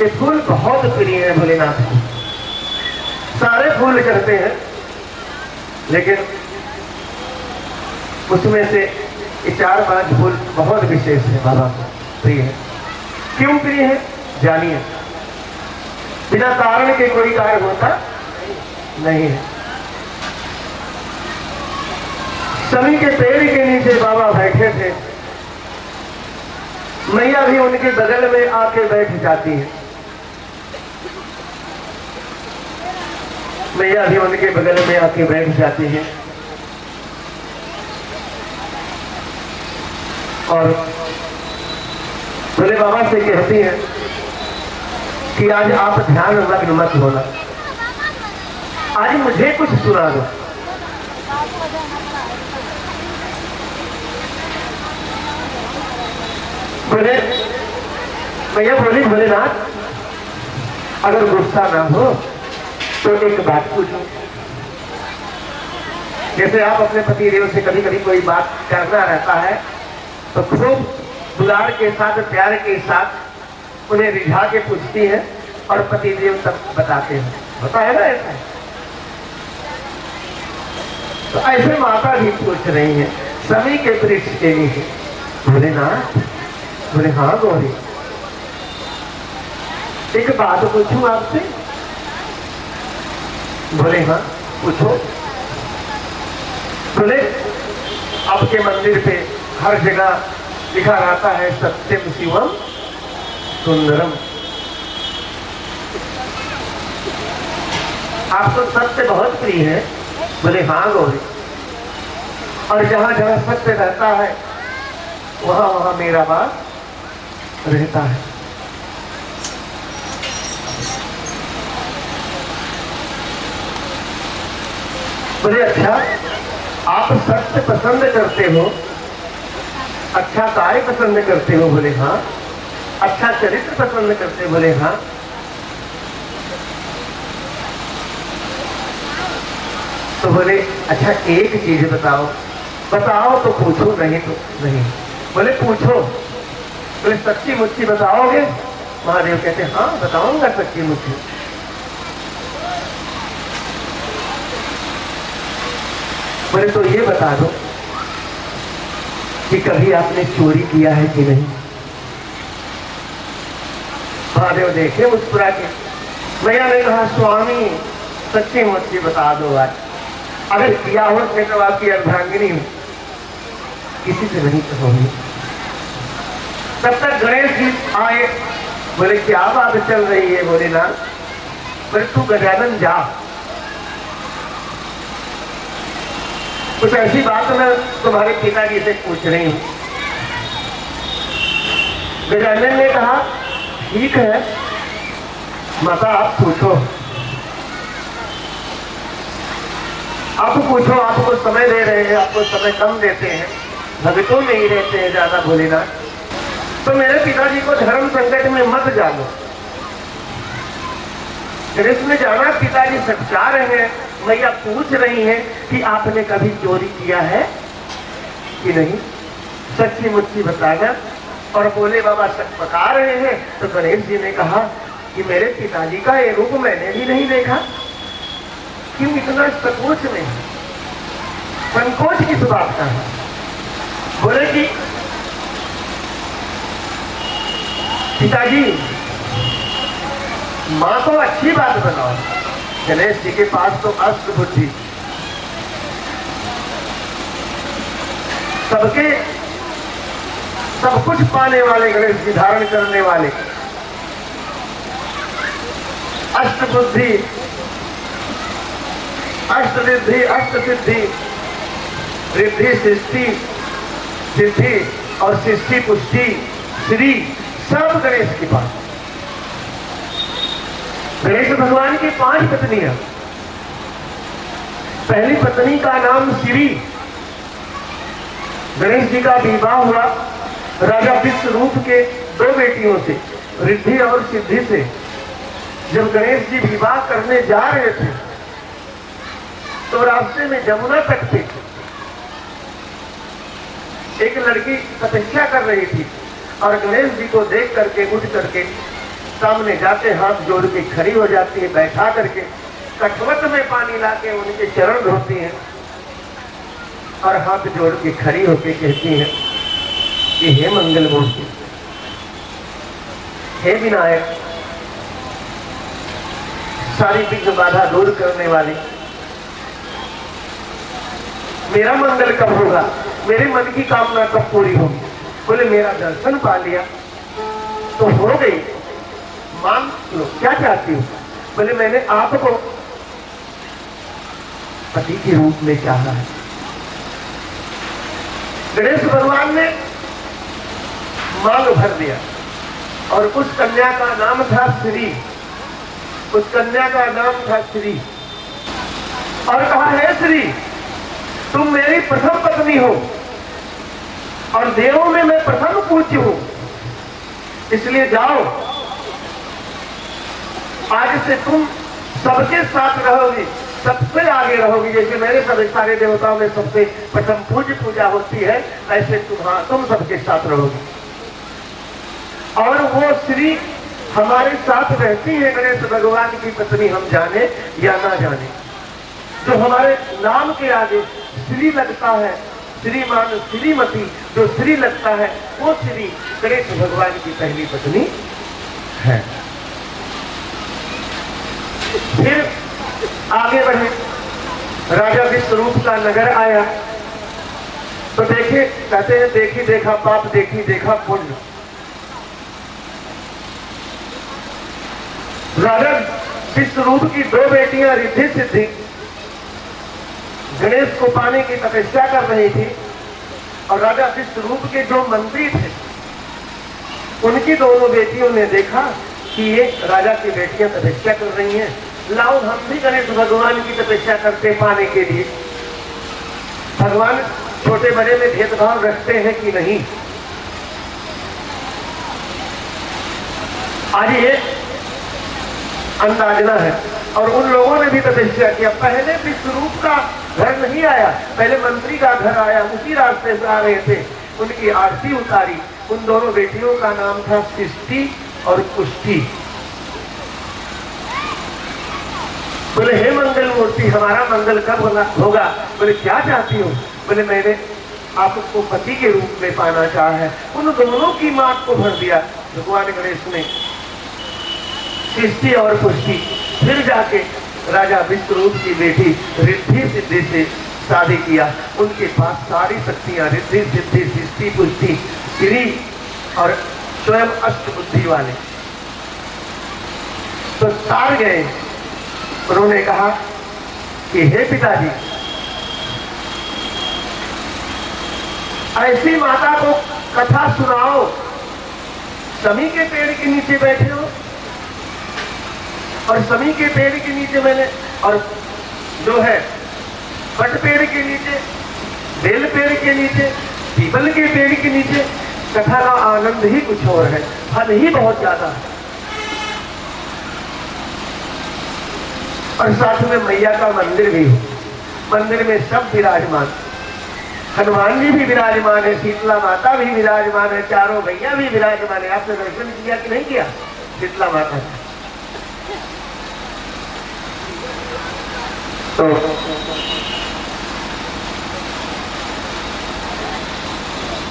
ये फूल बहुत प्रिय है भोलेनाथ को। सारे फूल चढ़ते हैं, लेकिन उसमें से ये 4-5 फूल बहुत विशेष है, बाबा को प्रिय है। क्यों प्रिय है जानिए। बिना कारण के कोई कार्य होता नहीं है। सभी के पेड़ के नीचे बाबा बैठे थे, मैया भी उनके बगल में आके बैठ जाती है। मैया भी उनके बगल में आके बैठ जाती है और भोले बाबा से कहती है कि आज आप ध्यान मग्न मत होना, आज मुझे कुछ सुना दो। बोले भैया, बोली भोलेनाथ अगर गुस्सा ना हो तो एक बात पूछो। जैसे आप अपने पति देव से कभी कभी कोई बात करना रहता है तो खूब दुलार के साथ, प्यार के साथ उन्हें रिझा के पूछती है और पति देव तब बताते हैं, होता है ना ऐसा। तो ऐसे माता भी पूछ रही है सभी के वृक्ष के नीचे। भोलेनाथ बोले हाँ गौरी, एक बात पूछूं आपसे। बोले हाँ पूछो। बोले आपके मंदिर पे हर जगह लिखा रहता है सत्यम शिवम सुंदरम, आपको सत्य बहुत प्रिय है। बोले हाँ गौरी, और जहां जहां सत्य रहता है वहां वहां मेरा वास रहता है। बोले अच्छा, आप सत्य पसंद करते हो, अच्छा कार्य पसंद करते हो। बोले हाँ। अच्छा चरित्र पसंद करते हो। बोले हाँ। तो बोले अच्छा एक चीज बताओ। बताओ तो पूछो, नहीं तो नहीं। बोले पूछो। बोले सच्ची मुच्ची बताओगे। महादेव कहते हाँ बताऊंगा सच्ची मुच्ची। बोले तो ये बता दो कि कभी आपने चोरी किया है कि नहीं। महादेव देखे मुस्कुरा के। मैया ने कहा स्वामी सच्ची मुच्ची बता दो आज, अगर किया हो तो आपकी अर्धांगिनी हो, किसी से नहीं कहोगी। तब तक गणेश जी आए। बोले क्या बात चल रही है। बोले ना। बोले तू गजानन जा, कुछ ऐसी बात मैं तुम्हारे पिताजी से पूछ रही हूं। गजानन ने कहा ठीक है माता आप पूछो, आप पूछो, आपको समय दे रहे हैं, आपको समय कम देते हैं, भगतों में ही रहते हैं ज्यादा। भोलेनाथ तो मेरे पिताजी को धर्म संकट में मत जानो। इसमें जाना पिताजी सच्चा रहे। मैया पूछ रही हैं कि आपने कभी चोरी किया है कि नहीं, सच्ची मुच्ची बताना। और बोले बाबा सच बता रहे हैं। तो गणेश जी ने कहा कि मेरे पिताजी का ये रूप मैंने भी नहीं देखा। क्यों इतना संकोच में, संकोच किस बात का है। बोले कि पिताजी माँ को अच्छी बात बताओ। गणेश जी के पास तो अष्ट बुद्धि, सबके सब कुछ पाने वाले, गणेश जी धारण करने वाले, अष्ट बुद्धि, अष्ट रिद्धि, अष्ट सिद्धि, रिद्धि सृष्टि, सिद्धि और सृष्टि पुष्टि, श्री, सब गणेश के पास। गणेश भगवान की 5 पत्नियां। पहली पत्नी का नाम श्री। गणेश जी का विवाह हुआ राजा विश्वरूप के 2 बेटियों से, रिद्धि और सिद्धि से। जब गणेश जी विवाह करने जा रहे थे तो रास्ते में जमुना तट पे एक लड़की तपस्या कर रही थी और गणेश जी को देख करके उठ करके सामने जाते हाथ जोड़ के खड़ी हो जाती है, बैठा करके कठवत में पानी लाके उनके चरण धोती हैं और हाथ जोड़ के खड़ी होके कहती हैं कि हे मंगल मूर्ति, हे विनायक, सारी विघ्न बाधा दूर करने वाली, मेरा मंगल कब होगा, मेरे मन की कामना कब पूरी होगी। बोले मेरा दर्शन पा लिया तो हो गई, मान लो क्या चाहती हूँ। बोले मैंने आपको पति के रूप में चाहा है। गणेश भगवान ने मांग भर दिया और उस कन्या का नाम था श्री, उस कन्या का नाम था श्री। और कहा है श्री, तुम मेरी प्रथम पत्नी हो और देवों में मैं प्रथम पूज्य हूं, इसलिए जाओ, आज से तुम सबके साथ रहोगी, सबसे आगे रहोगी। जैसे मेरे सब सारे देवताओं में सबसे प्रथम पूज्य पूजा होती है, ऐसे तुम सबके साथ रहोगी। और वो श्री हमारे साथ रहती है, गणेश भगवान की पत्नी, हम जाने या ना जाने। जो हमारे नाम के आगे श्री लगता है, श्रीमान श्रीमती, जो श्री लगता है वो श्री गणेश भगवान की पहली पत्नी है। फिर आगे बढ़े, राजा विश्वरूप का नगर आया तो देखे, कहते हैं देखी देखा पाप, देखी देखा पुण्य। राजा विश्वरूप की दो बेटियां रिद्धि सिद्धि गणेश को पाने की तपस्या कर रही थी और राजा विश्वरूप के जो मंत्री थे उनकी दोनों बेटियों ने देखा कि ये राजा की बेटियां तपस्या कर रही हैं, लाओ हम भी गणेश भगवान की तपस्या करते पाने के लिए। भगवान छोटे बड़े में भेदभाव रखते हैं कि नहीं। आज ये अंदाजना है। और उन लोगों ने भी तपस्या किया। पहले विश्वरूप का घर नहीं आया, पहले मंत्री का घर आया, उसी रास्ते से आ रहे थे, उनकी आरती उतारी। उन दोनों बेटियों का नाम था सृष्टि और पुष्टि। बोले हे मंगल मूर्ति, हमारा मंगल कब होगा? बोले क्या चाहती हो? बोले मैंने आपको पति के रूप में पाना चाहा है। उन दोनों की मात को भर दिया भगवान गणेश ने, सृष्टि और पुष्टि। फिर जाके राजा विश्वरूप की बेटी रिद्धि सिद्धि से शादी किया। उनके पास सारी शक्तियां, रिद्धि सिद्धि सृष्टि पुष्टि श्री और स्वयं अष्ट बुद्धि वाले। तो तार गए। उन्होंने कहा कि हे पिताजी, ऐसी माता को कथा सुनाओ। समी के पेड़ के नीचे बैठे हो और समी के पेड़ के नीचे मैंने, और जो है बट पेड़ के नीचे, बेल पेड़ के नीचे, पीपल के पेड़ के नीचे कथा का आनंद ही कुछ और है, फल ही बहुत ज्यादा है। और साथ में मैया का मंदिर भी है, मंदिर में सब विराजमान, हनुमान जी भी विराजमान है, शीतला माता भी विराजमान है, चारों भैया भी विराजमान है। आपने दर्शन किया कि नहीं किया शीतला माता का? तो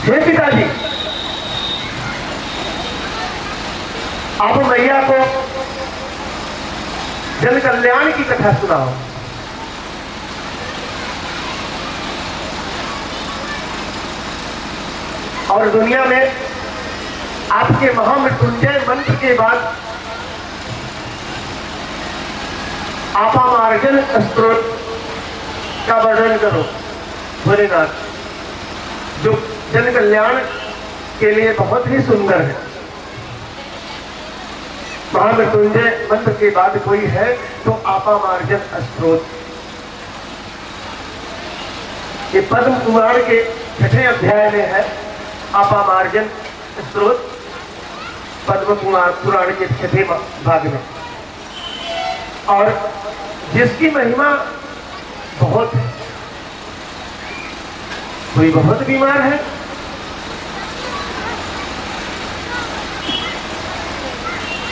हे पिताजी, आप मैया को जन कल्याण की कथा सुनाओ। और दुनिया में आपके महामृत्युंजय मंत्र के बाद आपामार्जन स्तोत्र का वर्णन करो भोलेनाथ, जो जन कल्याण के लिए बहुत ही सुंदर है। महामृत्युंजय मंत्र के बाद कोई है तो आपामार्जन स्तोत्र। ये पद्म पुराण के 6ठे अध्याय में है आपामार्जन स्तोत्र, पद्म पुराण के 6ठे भाग में। और जिसकी महिमा बहुत है, कोई बहुत बीमार है,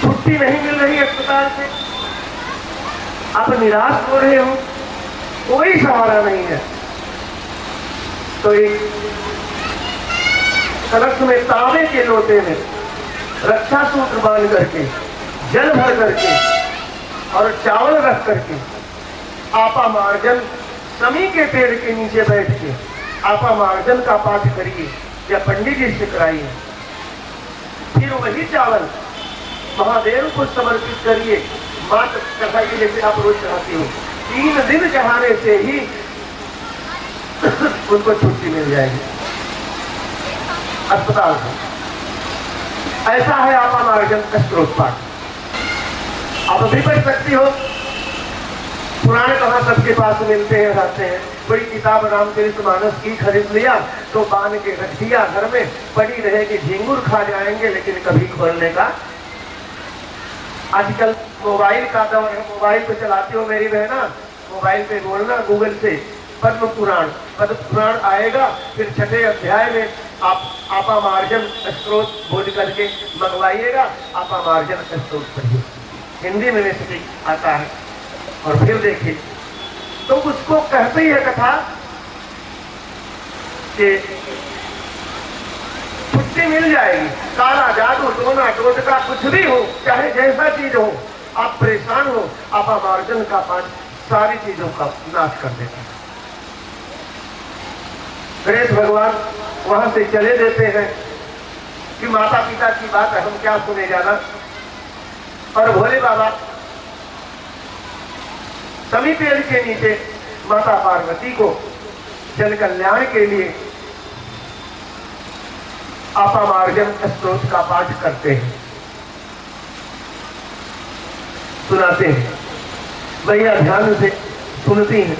छुट्टी नहीं मिल रही अस्पताल से, आप निराश हो रहे हो, कोई सहारा नहीं है, तो एक कलश में तांबे के लोटे में रक्षा सूत्र बांध करके, जल भर करके और चावल रख करके आपा मार्जन समी के पेड़ के नीचे बैठ के आपा मार्जन का पाठ करिए या पंडित जी से कराइए। फिर वही चावल महादेव को समर्पित करिए, मात्र चढ़ाइए जैसे आप रोज चढ़ाते हो। 3 दिन चढ़ाने से ही उनको छुट्टी मिल जाएगी अस्पताल से। ऐसा है आपा मार्जन का स्त्रोत पाठ। आप भी पढ़ सकती हो, पुराण कहाँ सबके पास मिलते हैं, रहते हैं। कोई किताब रामचरितमानस की खरीद लिया तो बांध के रख दिया घर में, पड़ी रहेगी, झिंगुर खा जाएंगे लेकिन कभी खोलने का। आजकल मोबाइल का दौर है, मोबाइल पे चलाती हो मेरी बहना, मोबाइल पे बोलना गूगल से पद्म पुराण आएगा, फिर 6ठे अध्याय में आप आपा मार्जन स्त्रोत बोल करके मंगवाइएगा, आपा मार्जन स्त्रोत पढ़िए, हिंदी में वैसे आता है। और फिर देखिए तो उसको कहते ही है कथा कि छुट्टी मिल जाएगी, काला जादू टोना टोटका कुछ भी हो, चाहे जैसा चीज हो, आप परेशान हो, आपा मार्जन का पाठ सारी चीजों का नाश कर देता है। गणेश भगवान वहां से चले देते हैं कि माता पिता की बात है, हम क्या सुने जाना। और भोले बाबा समी पेड़ के नीचे माता पार्वती को जन कल्याण के लिए आपा मार्जन स्त्रोत का पाठ करते हैं, सुनाते हैं। भैया ध्यान से सुनती हैं।